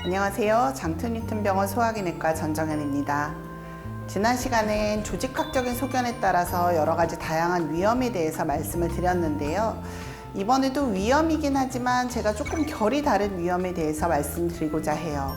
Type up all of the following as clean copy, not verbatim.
안녕하세요. 장트뉴튼병원 소화기내과 전정현입니다. 지난 시간엔 조직학적인 소견에 따라서 여러 가지 다양한 위험에 대해서 말씀을 드렸는데요. 이번에도 위험이긴 하지만 제가 조금 결이 다른 위험에 대해서 말씀드리고자 해요.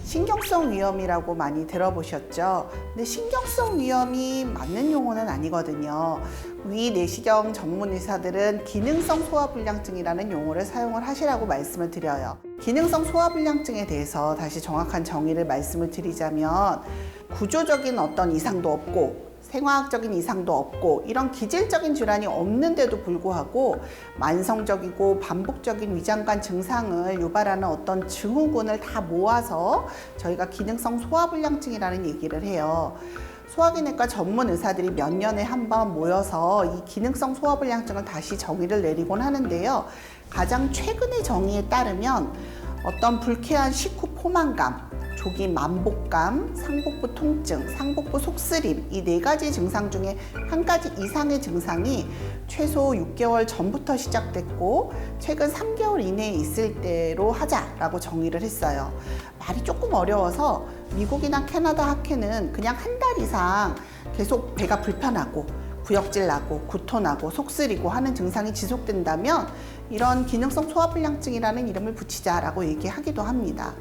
신경성 위염이라고 많이 들어보셨죠? 근데 신경성 위염이 맞는 용어는 아니거든요. 위 내시경 전문 의사들은 기능성 소화불량증이라는 용어를 사용을 하시라고 말씀을 드려요. 기능성 소화불량증에 대해서 다시 정확한 정의를 말씀을 드리자면 구조적인 어떤 이상도 없고 생화학적인 이상도 없고 이런 기질적인 질환이 없는데도 불구하고 만성적이고 반복적인 위장관 증상을 유발하는 어떤 증후군을 다 모아서 저희가 기능성 소화불량증이라는 얘기를 해요. 소화기내과 전문 의사들이 몇 년에 한 번 모여서 이 기능성 소화불량증을 다시 정의를 내리곤 하는데요. 가장 최근의 정의에 따르면 어떤 불쾌한 식후 포만감, 조기 만복감, 상복부 통증, 상복부 속쓰림 이 네 가지 증상 중에 한 가지 이상의 증상이 최소 6개월 전부터 시작됐고 최근 3개월 이내에 있을 때로 하자라고 정의를 했어요. 말이 조금 어려워서 미국이나 캐나다 학회는 그냥 한 달 이상 계속 배가 불편하고 구역질 나고 구토나고 속쓰리고 하는 증상이 지속된다면 이런 기능성 소화불량증이라는 이름을 붙이자라고 얘기하기도 합니다.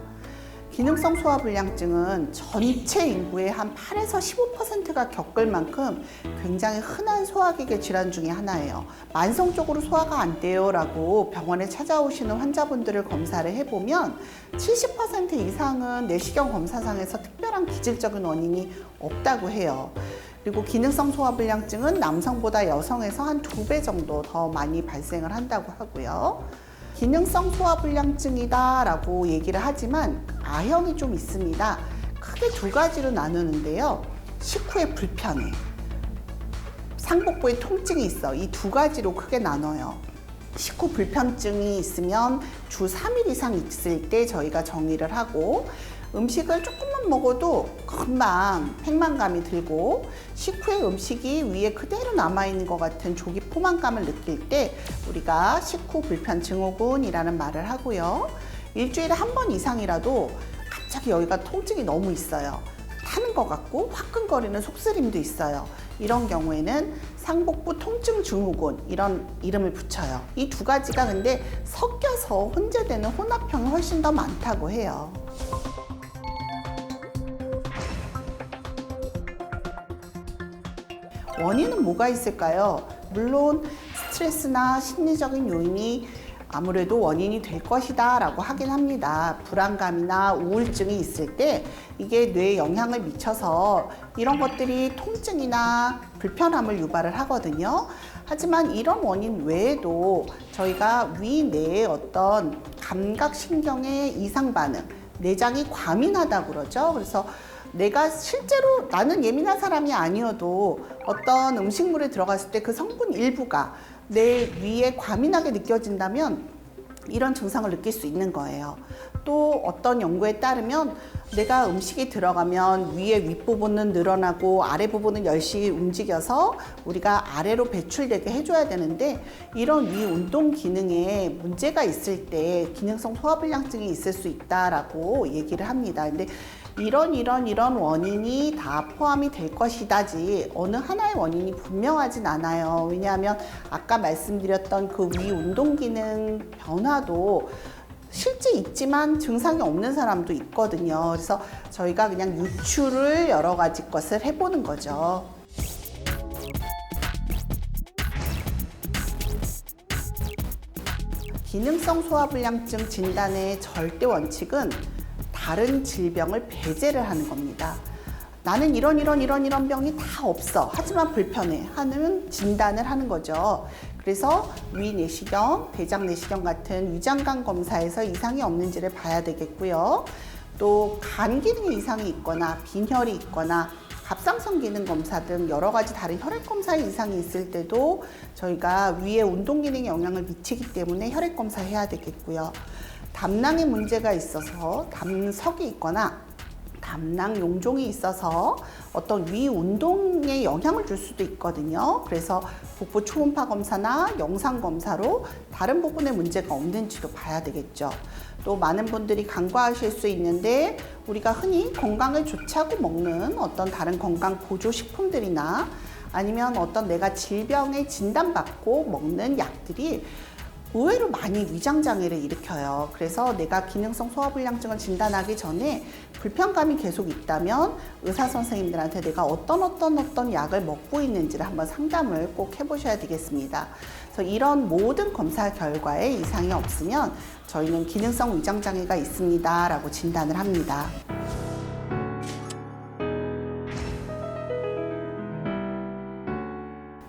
기능성 소화불량증은 전체 인구의 한 8에서 15%가 겪을 만큼 굉장히 흔한 소화기계 질환 중에 하나예요. 만성적으로 소화가 안 돼요 라고 병원에 찾아오시는 환자분들을 검사를 해보면 70% 이상은 내시경 검사상에서 특별한 기질적인 원인이 없다고 해요. 그리고 기능성 소화불량증은 남성보다 여성에서 한 2배 정도 더 많이 발생을 한다고 하고요. 기능성 소화불량증이다 라고 얘기를 하지만 A형이 좀 있습니다. 크게 두 가지로 나누는데요. 식후에 불편해, 상복부에 통증이 있어. 이 두 가지로 크게 나눠요. 식후 불편증이 있으면 주 3일 이상 있을 때 저희가 정의를 하고 음식을 조금만 먹어도 금방 팽만감이 들고 식후에 음식이 위에 그대로 남아있는 것 같은 조기 포만감을 느낄 때 우리가 식후 불편 증후군이라는 말을 하고요. 일주일에 한 번 이상이라도 갑자기 여기가 통증이 너무 있어요. 타는 것 같고 화끈거리는 속쓰림도 있어요. 이런 경우에는 상복부 통증 증후군 이런 이름을 붙여요. 이 두 가지가 근데 섞여서 혼재되는 혼합형이 훨씬 더 많다고 해요. 원인은 뭐가 있을까요? 물론 스트레스나 심리적인 요인이 아무래도 원인이 될 것이다 라고 하긴 합니다. 불안감이나 우울증이 있을 때 이게 뇌에 영향을 미쳐서 이런 것들이 통증이나 불편함을 유발을 하거든요. 하지만 이런 원인 외에도 저희가 위 내에 어떤 감각신경의 이상 반응, 내장이 과민하다고 그러죠. 그래서 내가 실제로 나는 예민한 사람이 아니어도 어떤 음식물에 들어갔을 때 그 성분 일부가 내 위에 과민하게 느껴진다면 이런 증상을 느낄 수 있는 거예요. 또 어떤 연구에 따르면 내가 음식이 들어가면 위에 윗부분은 늘어나고 아래 부분은 열심히 움직여서 우리가 아래로 배출되게 해줘야 되는데 이런 위 운동 기능에 문제가 있을 때 기능성 소화불량증이 있을 수 있다라고 얘기를 합니다. 근데 이런 원인이 다 포함이 될 것이다지 어느 하나의 원인이 분명하진 않아요. 왜냐하면 아까 말씀드렸던 그 위 운동 기능 변화도 실제 있지만 증상이 없는 사람도 있거든요. 그래서 저희가 그냥 유추를 여러 가지 것을 해보는 거죠. 기능성 소화불량증 진단의 절대 원칙은 다른 질병을 배제를 하는 겁니다. 나는 이런 병이 다 없어. 하지만 불편해. 하는 진단을 하는 거죠. 그래서 위 내시경, 대장 내시경 같은 위장관 검사에서 이상이 없는지를 봐야 되겠고요. 또 간 기능에 이상이 있거나 빈혈이 있거나 갑상선 기능 검사 등 여러 가지 다른 혈액 검사에 이상이 있을 때도 저희가 위의 운동 기능에 영향을 미치기 때문에 혈액 검사해야 되겠고요. 담낭에 문제가 있어서 담석이 있거나 담낭 용종이 있어서 어떤 위 운동에 영향을 줄 수도 있거든요. 그래서 복부 초음파 검사나 영상 검사로 다른 부분에 문제가 없는지도 봐야 되겠죠. 또 많은 분들이 간과하실 수 있는데 우리가 흔히 건강에 좋지 않고 먹는 어떤 다른 건강 보조 식품들이나 아니면 어떤 내가 질병에 진단받고 먹는 약들이 의외로 많이 위장장애를 일으켜요. 그래서 내가 기능성 소화불량증을 진단하기 전에 불편감이 계속 있다면 의사 선생님들한테 내가 어떤 약을 먹고 있는지를 한번 상담을 꼭 해보셔야 되겠습니다. 그래서 이런 모든 검사 결과에 이상이 없으면 저희는 기능성 위장장애가 있습니다 라고 진단을 합니다.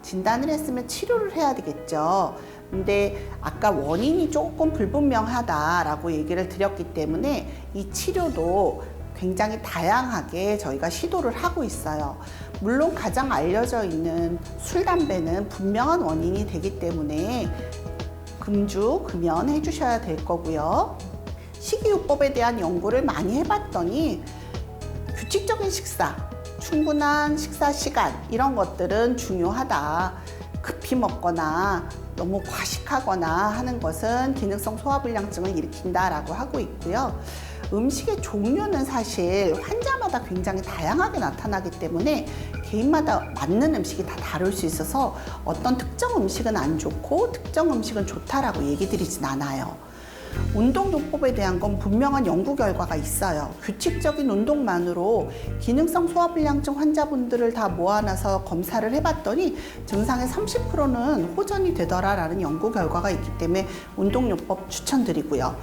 진단을 했으면 치료를 해야 되겠죠. 근데 아까 원인이 조금 불분명하다라고 얘기를 드렸기 때문에 이 치료도 굉장히 다양하게 저희가 시도를 하고 있어요. 물론 가장 알려져 있는 술, 담배는 분명한 원인이 되기 때문에 금주, 금연 해주셔야 될 거고요. 식이요법에 대한 연구를 많이 해봤더니 규칙적인 식사, 충분한 식사 시간 이런 것들은 중요하다. 급히 먹거나 너무 과식하거나 하는 것은 기능성 소화불량증을 일으킨다라고 하고 있고요. 음식의 종류는 사실 환자마다 굉장히 다양하게 나타나기 때문에 개인마다 맞는 음식이 다 다를 수 있어서 어떤 특정 음식은 안 좋고 특정 음식은 좋다라고 얘기 드리진 않아요. 운동요법에 대한 건 분명한 연구 결과가 있어요. 규칙적인 운동만으로 기능성 소화불량증 환자분들을 다 모아놔서 검사를 해봤더니 증상의 30%는 호전이 되더라라는 연구 결과가 있기 때문에 운동요법 추천드리고요.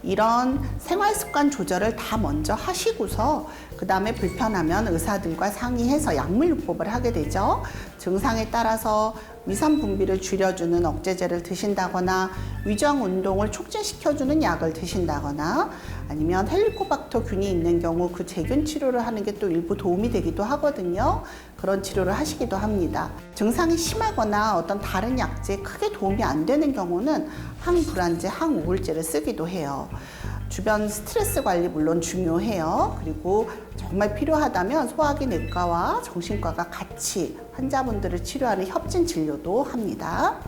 이런 생활습관 조절을 다 먼저 하시고서 그 다음에 불편하면 의사들과 상의해서 약물요법을 하게 되죠. 증상에 따라서 위산 분비를 줄여주는 억제제를 드신다거나 위장 운동을 촉진시켜주는 약을 드신다거나 아니면 헬리코박터 균이 있는 경우 그 제균 치료를 하는 게 또 일부 도움이 되기도 하거든요. 그런 치료를 하시기도 합니다. 증상이 심하거나 어떤 다른 약제에 크게 도움이 안 되는 경우는 항불안제, 항우울제를 쓰기도 해요. 주변 스트레스 관리 물론 중요해요. 그리고 정말 필요하다면 소화기 내과와 정신과가 같이 환자분들을 치료하는 협진 진료도 합니다.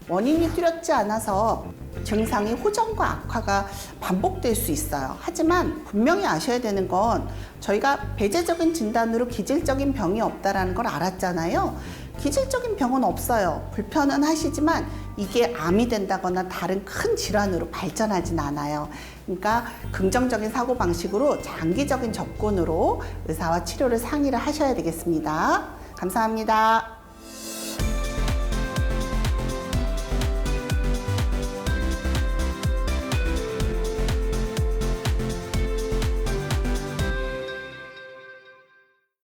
원인이 뚜렷지 않아서 증상이 호전과 악화가 반복될 수 있어요. 하지만 분명히 아셔야 되는 건 저희가 배제적인 진단으로 기질적인 병이 없다는 걸 알았잖아요. 기질적인 병은 없어요. 불편은 하시지만 이게 암이 된다거나 다른 큰 질환으로 발전하진 않아요. 그러니까 긍정적인 사고방식으로 장기적인 접근으로 의사와 치료를 상의를 하셔야 되겠습니다. 감사합니다.